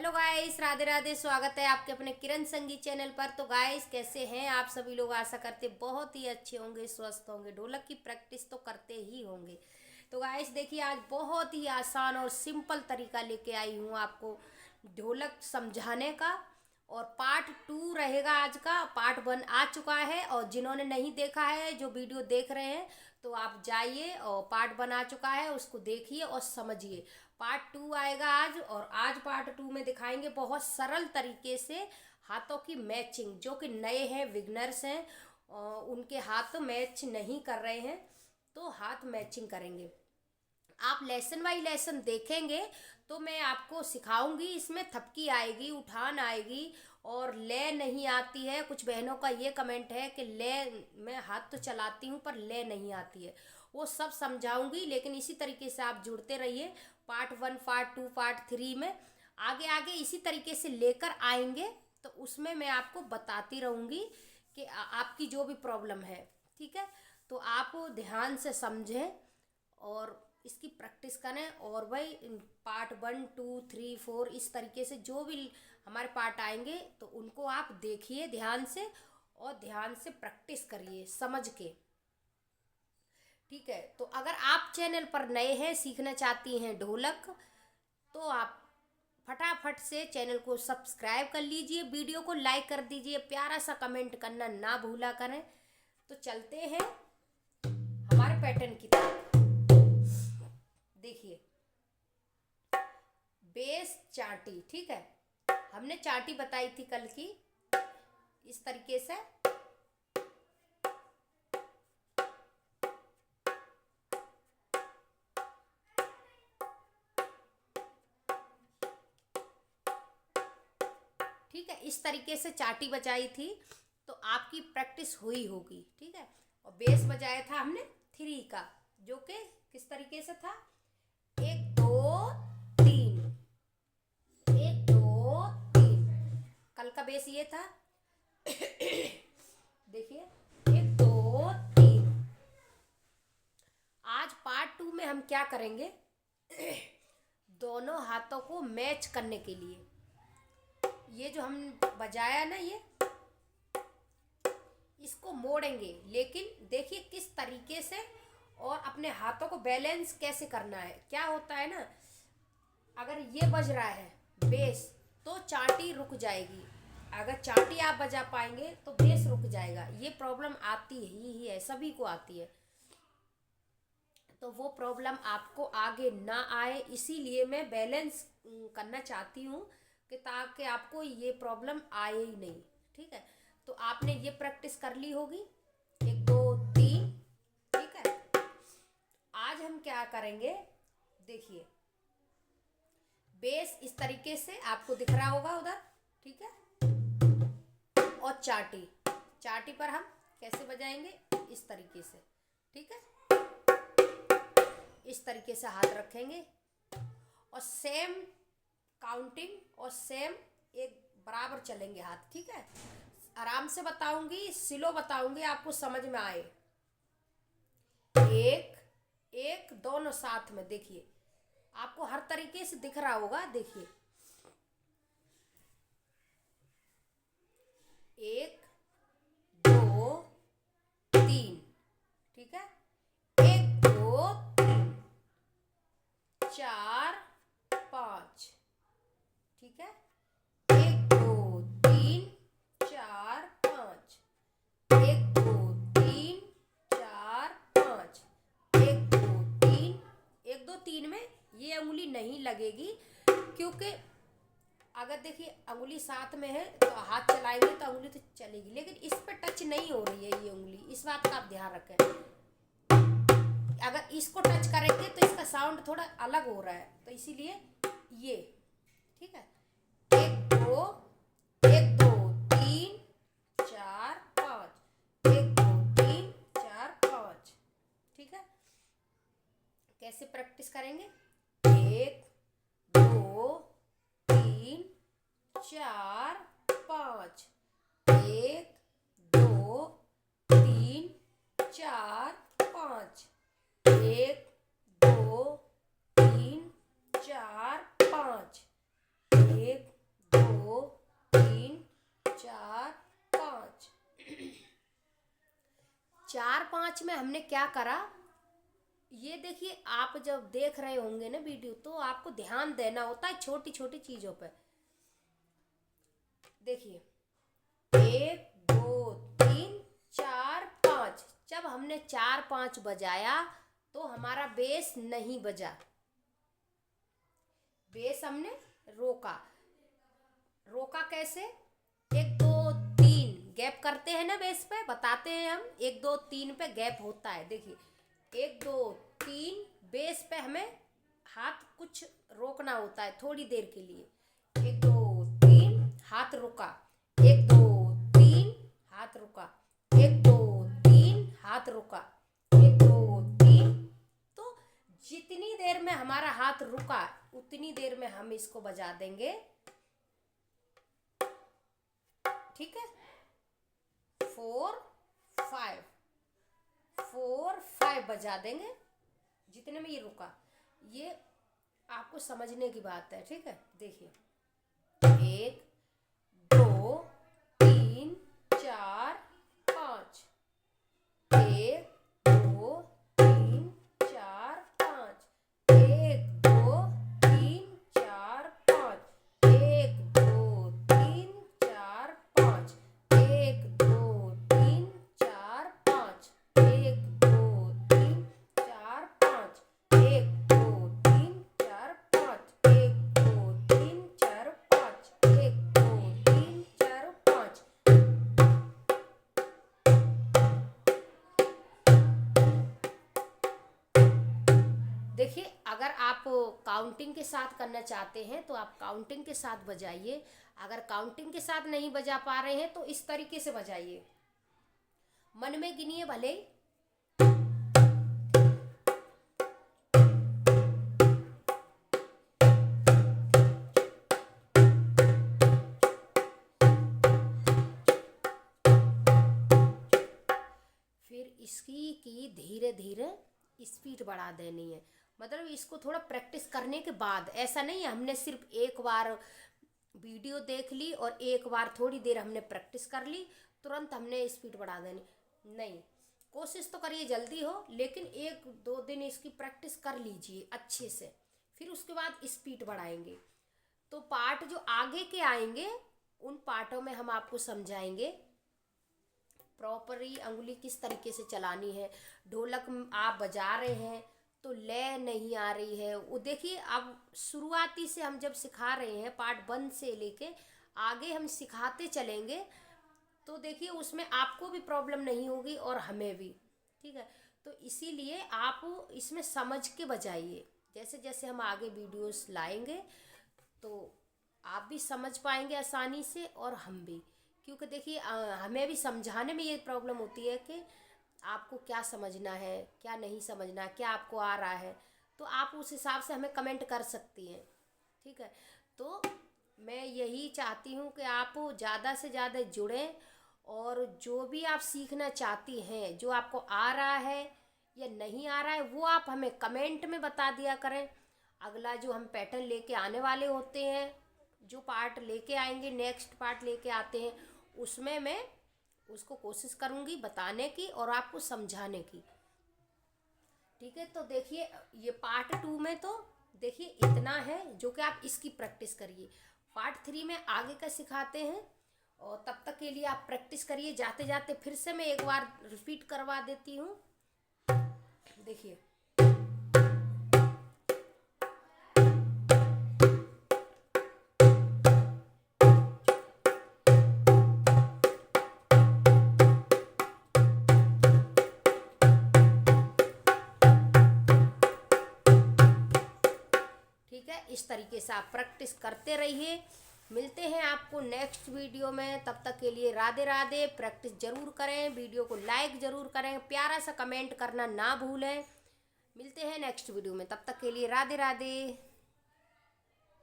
Hello guys, Radhe Radhe. स्वागत है आपके अपने किरण संगीत चैनल पर। तो गाइस, कैसे हैं आप सभी लोग? आशा करते बहुत ही अच्छे होंगे, स्वस्थ होंगे। ढोलक की प्रैक्टिस तो करते ही होंगे। तो गाइस देखिए, आज बहुत ही आसान और सिंपल तरीका लेके आई हूँ आपको ढोलक समझाने का। और पार्ट 2 रहेगा आज का। पार्ट 1 आ चुका है, और जिन्होंने नहीं देखा है, जो वीडियो देख रहे हैं, तो आप जाइए और पार्ट 1 आ चुका है, उसको देखिए और समझिए। पार्ट 2 आएगा आज, और आज पार्ट 2 में दिखाएंगे बहुत सरल तरीके से हाथों की मैचिंग। जो कि नए हैं, बिगनर्स हैं, उनके हाथ मैच नहीं कर रहे हैं, तो हाथ मैचिंग करेंगे। आप लेसन बाई लेसन देखेंगे तो मैं आपको सिखाऊंगी। इसमें थपकी आएगी, उठान आएगी, और ले नहीं आती है। कुछ बहनों का ये कमेंट है कि ले, मैं हाथ तो चलाती हूँ पर ले नहीं आती है। वो सब समझाऊंगी, लेकिन इसी तरीके से आप जुड़ते रहिए। पार्ट 1, पार्ट 2, पार्ट 3 में आगे आगे इसी तरीके से लेकर आएंगे, तो उसमें मैं आपको बताती रहूँगी कि आपकी जो भी प्रॉब्लम है। ठीक है, तो आप ध्यान से समझें और इसकी प्रैक्टिस करें। और भाई पार्ट 1, 2, 3, 4 इस तरीके से जो भी हमारे पार्ट आएंगे, तो उनको आप देखिए ध्यान से, और ध्यान से प्रैक्टिस करिए समझ के। ठीक है, तो अगर आप चैनल पर नए हैं, सीखना चाहती हैं ढोलक, तो आप फटाफट से चैनल को सब्सक्राइब कर लीजिए, वीडियो को लाइक कर दीजिए, प्यारा सा कमेंट करना ना भूला करें। तो चलते हैं हमारे पैटर्न की तरफ। देखिए, बेस चाटी। ठीक है, हमने चाटी बताई थी कल की, इस तरीके से। ठीक है, इस तरीके से चाटी बजाई थी, तो आपकी प्रैक्टिस हुई होगी। ठीक है, और बेस बजाया था हमने 3 का, जो कि किस तरीके से था? 1 2 3, 1 2 3। कल का बेस ये था। देखिए, 1 2 3। आज पार्ट 2 में हम क्या करेंगे? दोनों हाथों को मैच करने के लिए ये जो हम बजाया ना, ये इसको मोड़ेंगे, लेकिन देखिए किस तरीके से, और अपने हाथों को बैलेंस कैसे करना है। क्या होता है ना, अगर ये बज रहा है बेस, तो चाटी रुक जाएगी। अगर चाटी आप बजा पाएंगे तो बेस रुक जाएगा। ये प्रॉब्लम आती ही है, सभी को आती है। तो वो प्रॉब्लम आपको आगे ना आए, इसीलिए मैं बैलेंस करना चाहती हूँ, कि ताकि आपको ये प्रॉब्लम आए ही नहीं। ठीक है, तो आपने ये प्रैक्टिस कर ली होगी, 1 2 3। ठीक है, आज हम क्या करेंगे? देखिए, बेस इस तरीके से आपको दिख रहा होगा उधर। ठीक है, और चाटी, चाटी पर हम कैसे बजाएंगे? इस तरीके से। ठीक है, इस तरीके से हाथ रखेंगे, और सेम काउंटिंग और सेम एक बराबर चलेंगे हाथ। ठीक है, आराम से बताऊंगी, स्लो बताऊंगी, आपको समझ में आए। 1 1 दोनों साथ में। देखिए, आपको हर तरीके से दिख रहा होगा। देखिए, 1 2 3। ठीक है, 1 2 3 4 5। ठीक है, 1 2 3 4 5, 1 2 3 4 5, 1 2 3। 1 2 3 में ये उंगली नहीं लगेगी, क्योंकि अगर देखिए अंगुली साथ में है तो हाथ चलाएंगे तो उंगली तो चलेगी, लेकिन इस पर टच नहीं हो रही है ये उंगली। इस बात का आप ध्यान रखें। अगर इसको टच करेंगे तो इसका साउंड थोड़ा अलग हो रहा है, तो इसीलिए ये। ठीक है, 1 2 1 2 3 4 5, 1 2 3 4 5। ठीक है, कैसे प्रैक्टिस करेंगे? 1 2 3 4 5, 1 2 3 4 5, 1 2 3 4 5, 1 4-5 में हमने क्या करा, ये देखिए, आप जब देख रहे होंगे ना वीडियो तो आपको ध्यान देना होता है छोटी छोटी चीजों पे। देखिए 1 2 3 4 5, जब हमने 4-5 बजाया तो हमारा बेस नहीं बजा, बेस हमने रोका। रोका कैसे? 1 2 3 गैप करते हैं ना बेस पे, बताते हैं हम 1 2 3 पे गैप होता है। देखिए 1 2 3 बेस पे हमें हाथ कुछ रोकना होता है थोड़ी देर के लिए। 1 2 3 हाथ रुका, 1 2 3 हाथ रुका, 1 2 3 हाथ रुका, 1 2 3। तो जितनी देर में हमारा हाथ रुका उतनी देर में हम इसको बजा देंगे, ठीक है। 4 5 4 5 बजा देंगे जितने में ये रुका। ये आपको समझने की बात है, ठीक है। देखिए 1 2 3 4 5, 1 2 3 4 5, 1 2 3 4 5, 1 2 3 4 5, 1 2 3 4 5, 1 2 3 4 5, 1 2 3 4 5, 1 2 3 4 5, 1 2 3 4 5। देखिए अगर आप काउंटिंग के साथ करना चाहते हैं तो आप काउंटिंग के साथ बजाइए, अगर काउंटिंग के साथ नहीं बजा पा रहे हैं तो इस तरीके से बजाइए, मन में गिनिए भले ही। फिर इसकी की धीरे धीरे स्पीड बढ़ा देनी है, मतलब इसको थोड़ा प्रैक्टिस करने के बाद। ऐसा नहीं है हमने सिर्फ एक बार वीडियो देख ली और एक बार थोड़ी देर हमने प्रैक्टिस कर ली तुरंत हमने स्पीड बढ़ा देनी, नहीं। कोशिश तो करिए जल्दी हो, लेकिन 1-2 दिन इसकी प्रैक्टिस कर लीजिए अच्छे से, फिर उसके बाद स्पीड बढ़ाएंगे। तो पार्ट जो आगे के आएंगे उन पार्टों में हम आपको समझाएंगे प्रॉपरली अंगुली किस तरीके से चलानी है। ढोलक आप बजा रहे हैं तो लय नहीं आ रही है, वो देखिए। अब शुरुआती से हम जब सिखा रहे हैं पार्ट 1 से लेके आगे हम सिखाते चलेंगे तो देखिए उसमें आपको भी प्रॉब्लम नहीं होगी और हमें भी, ठीक है। तो इसीलिए आप इसमें समझ के बजाइए, जैसे जैसे हम आगे वीडियोस लाएंगे तो आप भी समझ पाएंगे आसानी से और हम भी, क्योंकि देखिए हमें भी समझाने में ये प्रॉब्लम होती है कि आपको क्या समझना है क्या नहीं समझना है, क्या आपको आ रहा है, तो आप उस हिसाब से हमें कमेंट कर सकती हैं, ठीक है। तो मैं यही चाहती हूँ कि आप ज़्यादा से ज़्यादा जुड़ें और जो भी आप सीखना चाहती हैं, जो आपको आ रहा है या नहीं आ रहा है, वो आप हमें कमेंट में बता दिया करें। अगला जो हम पैटर्न लेके आने वाले होते हैं, जो पार्ट लेके आएंगे, नेक्स्ट पार्ट लेके आते हैं, उसमें मैं उसको कोशिश करूँगी बताने की और आपको समझाने की, ठीक है। तो देखिए ये पार्ट 2 में तो देखिए इतना है जो कि आप इसकी प्रैक्टिस करिए। पार्ट 3 में आगे का सिखाते हैं और तब तक के लिए आप प्रैक्टिस करिए। जाते जाते फिर से मैं एक बार रिपीट करवा देती हूँ। देखिए ठीक है, इस तरीके से आप प्रैक्टिस करते रहिए। मिलते हैं आपको नेक्स्ट वीडियो में, तब तक के लिए राधे राधे। प्रैक्टिस जरूर करें, वीडियो को लाइक जरूर करें, प्यारा सा कमेंट करना ना भूलें। मिलते हैं नेक्स्ट वीडियो में, तब तक के लिए राधे राधे।